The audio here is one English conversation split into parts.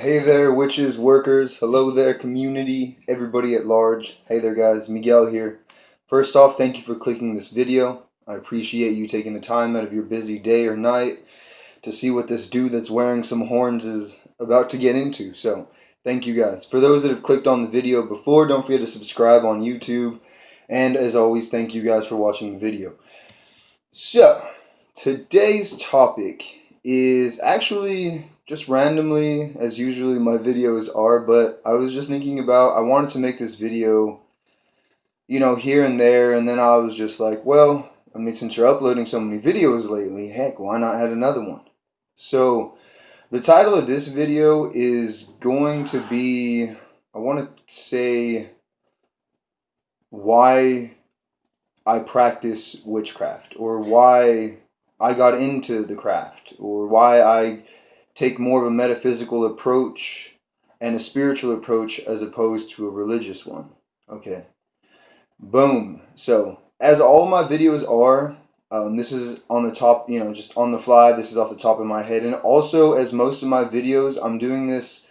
Hey there, witches, workers. Hello there, community, everybody at large. Hey there, guys. Miguel here. First off, thank you for clicking this video. I appreciate you taking the time out of your busy day or night to see what this dude that's wearing some horns is about to get into. So, thank you guys. For those that have clicked on the video before, don't forget to subscribe on YouTube. And as always, thank you guys for watching the video. So, today's topic is actually just randomly, as usually my videos are, but I was just thinking about, I wanted to make this video, here and there, and then I was just like, well, I mean, since you're uploading so many videos lately, heck, why not add another one? So, the title of this video is going to be, I want to say, why I practice witchcraft, or why I got into the craft, or why I take more of a metaphysical approach and a spiritual approach as opposed to a religious one. Okay. Boom. So, as all my videos are, this is on the top, just on the fly. This is off the top of my head. And also, as most of my videos, I'm doing this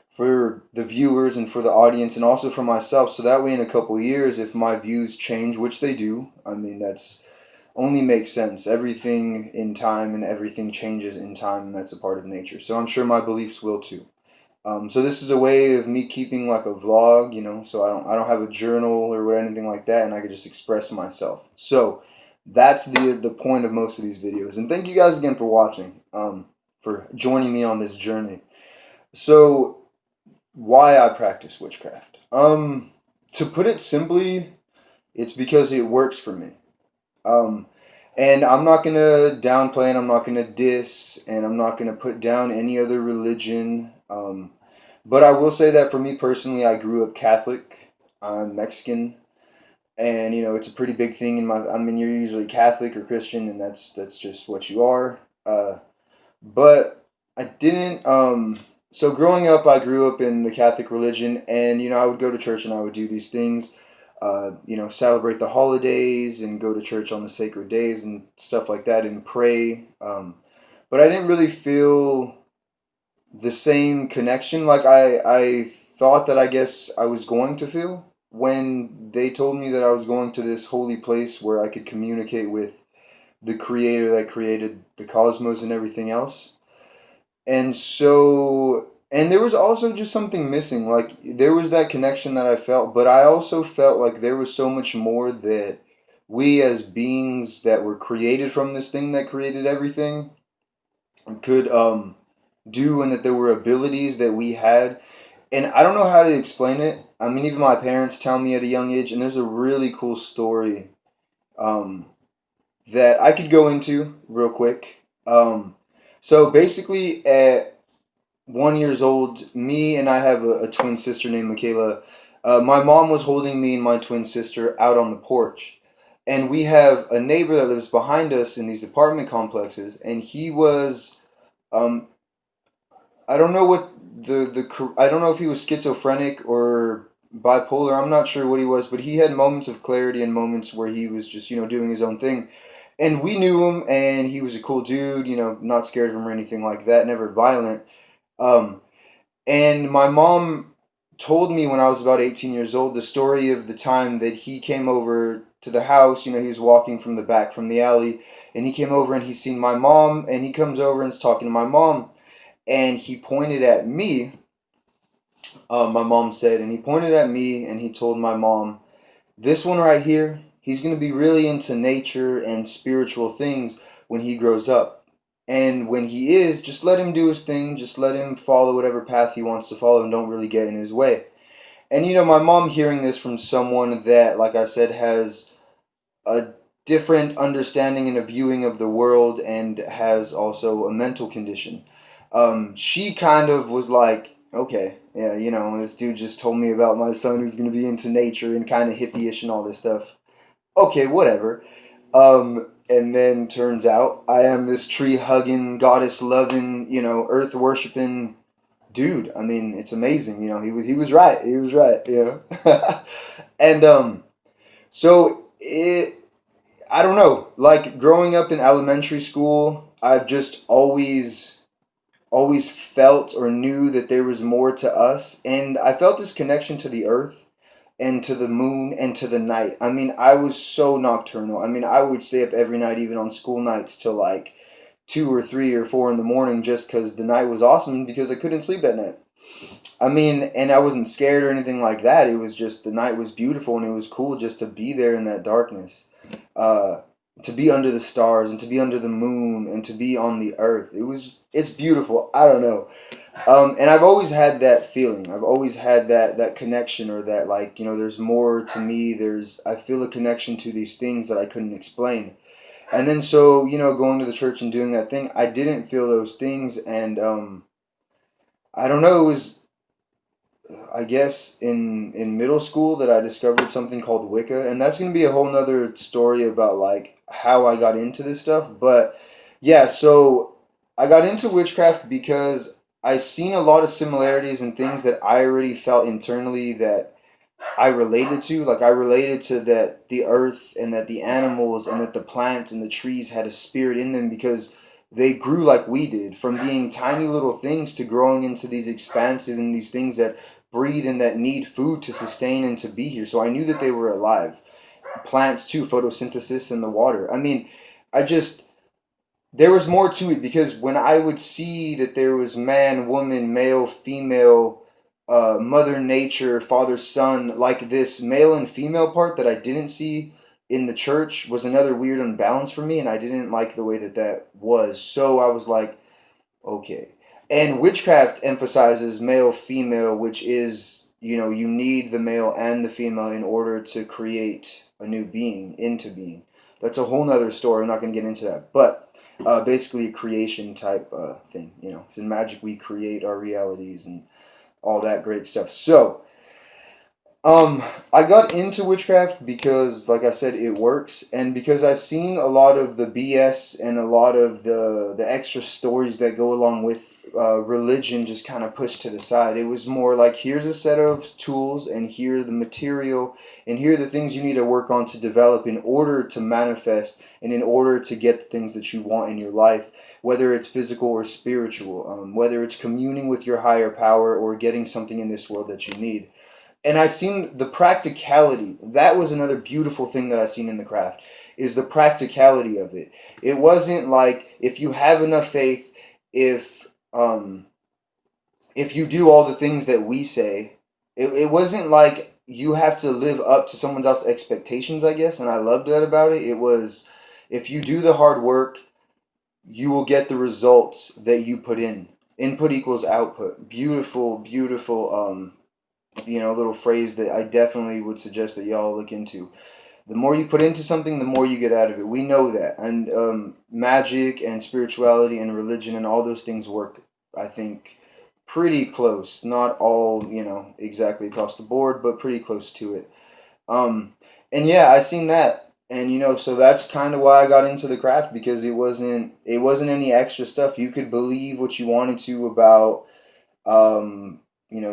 for the viewers and for the audience and also for myself. So that way in a couple years, if my views change, which they do, I mean, that's only makes sense. Everything in time and everything changes in time, and that's a part of nature. So I'm sure my beliefs will too. So this is a way of me keeping like a vlog, so I don't have a journal or anything like that, and I can just express myself. So that's the point of most of these videos. And thank you guys again for watching, for joining me on this journey. So why I practice witchcraft. To put it simply, it's because it works for me. And I'm not going to downplay and I'm not going to diss and I'm not going to put down any other religion. But I will say that for me personally, I grew up Catholic. I'm Mexican. And, it's a pretty big thing you're usually Catholic or Christian and that's just what you are. But I didn't, so growing up, I grew up in the Catholic religion and, I would go to church and I would do these things. Celebrate the holidays and go to church on the sacred days and stuff like that and pray. But I didn't really feel the same connection like I thought that I guess I was going to feel when they told me that I was going to this holy place where I could communicate with the creator that created the cosmos and everything else. And so, and there was also just something missing. Like, there was that connection that I felt, but I also felt like there was so much more that we as beings that were created from this thing that created everything could do, and that there were abilities that we had. And I don't know how to explain it. I mean, even my parents tell me at a young age, and there's a really cool story that I could go into real quick. So basically, at 1 year old, me and I have a twin sister named Michaela. My mom was holding me and my twin sister out on the porch. And we have a neighbor that lives behind us in these apartment complexes. And he was, I don't know what I don't know if he was schizophrenic or bipolar. I'm not sure what he was, but he had moments of clarity and moments where he was just, doing his own thing. And we knew him, and he was a cool dude, not scared of him or anything like that, never violent. And my mom told me when I was about 18 years old the story of the time that he came over to the house. He was walking from the back from the alley, and he came over and he seen my mom, and he comes over and is talking to my mom, and he pointed at me. My mom said, and he pointed at me and he told my mom, "This one right here, he's going to be really into nature and spiritual things when he grows up. And when he is, just let him do his thing. Just let him follow whatever path he wants to follow and don't really get in his way." And, my mom hearing this from someone that, like I said, has a different understanding and a viewing of the world and has also a mental condition. She kind of was like, okay, yeah, this dude just told me about my son who's going to be into nature and kind of hippie-ish and all this stuff. Okay, whatever. And then turns out I am this tree-hugging, goddess-loving, earth-worshipping dude. I mean, it's amazing. He was right. He was right, And, so I don't know. Like, growing up in elementary school, I've just always always felt or knew that there was more to us. And I felt this connection to the earth and to the moon and to the night. I mean, I was so nocturnal. I mean, I would stay up every night, even on school nights, till like 2 or 3 or 4 in the morning, just because the night was awesome, because I couldn't sleep at night. I mean, and I wasn't scared or anything like that. It was just the night was beautiful, and it was cool just to be there in that darkness. Uh, to be under the stars and to be under the moon and to be on the earth. It's beautiful. I don't know. And I've always had that feeling. I've always had that connection, or that, like, there's more to me. I feel a connection to these things that I couldn't explain. And then, so, going to the church and doing that thing, I didn't feel those things. And I don't know, it was, I guess, in middle school that I discovered something called Wicca. And that's going to be a whole nother story about, like, how I got into this stuff. But yeah, so I got into witchcraft because I seen a lot of similarities and things that I already felt internally that I related to. Like, I related to that the earth and that the animals and that the plants and the trees had a spirit in them, because they grew like we did, from being tiny little things to growing into these expansive and these things that breathe and that need food to sustain and to be here. So I knew that they were alive. Plants too, photosynthesis in the water. I mean, there was more to it, because when I would see that there was man, woman, male, female, mother nature, father, son, like this male and female part that I didn't see in the church was another weird unbalance for me, and I didn't like the way that was. So I was like, okay. And witchcraft emphasizes male, female, which is, you need the male and the female in order to create a new being into being. That's a whole nother story. I'm not going to get into that. But basically a creation type thing. Because in magic we create our realities and all that great stuff. So, I got into witchcraft because, like I said, it works, and because I've seen a lot of the BS and a lot of the extra stories that go along with religion just kind of pushed to the side. It was more like, here's a set of tools, and here's the material, and here are the things you need to work on to develop in order to manifest, and in order to get the things that you want in your life, whether it's physical or spiritual, whether it's communing with your higher power or getting something in this world that you need. And I seen the practicality. That was another beautiful thing that I seen in the craft, is the practicality of it. It wasn't like, if you have enough faith, if you do all the things that we say, it wasn't like you have to live up to someone else's expectations, I guess. And I loved that about it. It was, if you do the hard work, you will get the results that you put in. Input equals output. Beautiful, beautiful little phrase that I definitely would suggest that y'all look into. The more you put into something, the more you get out of it. We know that. And magic and spirituality and religion and all those things work, I think, pretty close. Not all, exactly across the board, but pretty close to it. And yeah, I seen that. And so that's kind of why I got into the craft, because it wasn't any extra stuff. You could believe what you wanted to about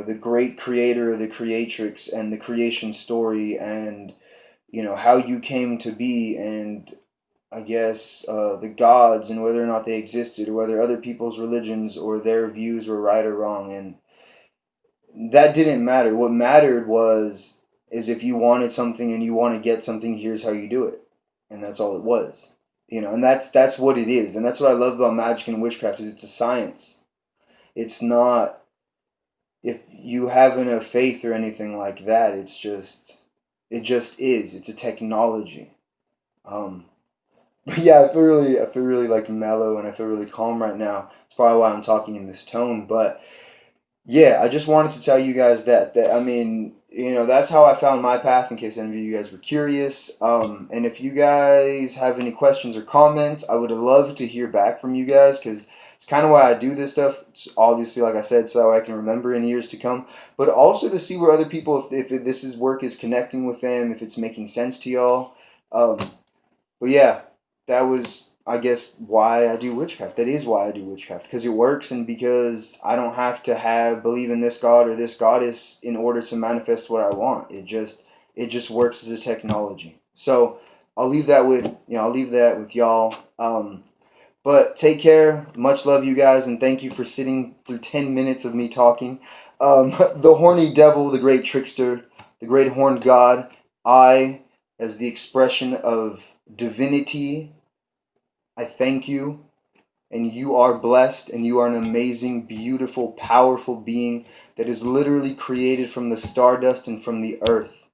the great creator, the creatrix, and the creation story, and how you came to be, and I guess the gods, and whether or not they existed, or whether other people's religions or their views were right or wrong. And that didn't matter. What mattered is if you wanted something and you want to get something, here's how you do it. And that's all it was. And that's what it is. And that's what I love about magic and witchcraft, is it's a science. It's not, if you have enough faith or anything like that, it just is. It's a technology. But yeah, I feel really like mellow, and I feel really calm right now. It's probably why I'm talking in this tone. But yeah, I just wanted to tell you guys that I mean, that's how I found my path, in case any of you guys were curious. And if you guys have any questions or comments, I would love to hear back from you guys, because it's kind of why I do this stuff. It's obviously, like I said, so I can remember in years to come, but also to see where other people, if this work is connecting with them, if it's making sense to y'all. But yeah, that was, I guess, why I do witchcraft. That is why I do witchcraft, because it works, and because I don't have to believe in this god or this goddess in order to manifest what I want. It just works as a technology. So I'll leave that with y'all. But take care. Much love, you guys, and thank you for sitting through 10 minutes of me talking. The horny devil, the great trickster, the great horned god, I, as the expression of divinity, I thank you. And you are blessed, and you are an amazing, beautiful, powerful being that is literally created from the stardust and from the earth.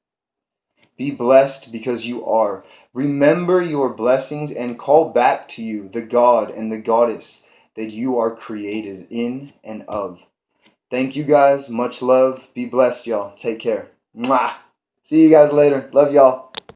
Be blessed because you are. Remember your blessings and call back to you the God and the goddess that you are created in and of. Thank you guys. Much love. Be blessed, y'all. Take care. Mwah. See you guys later. Love y'all.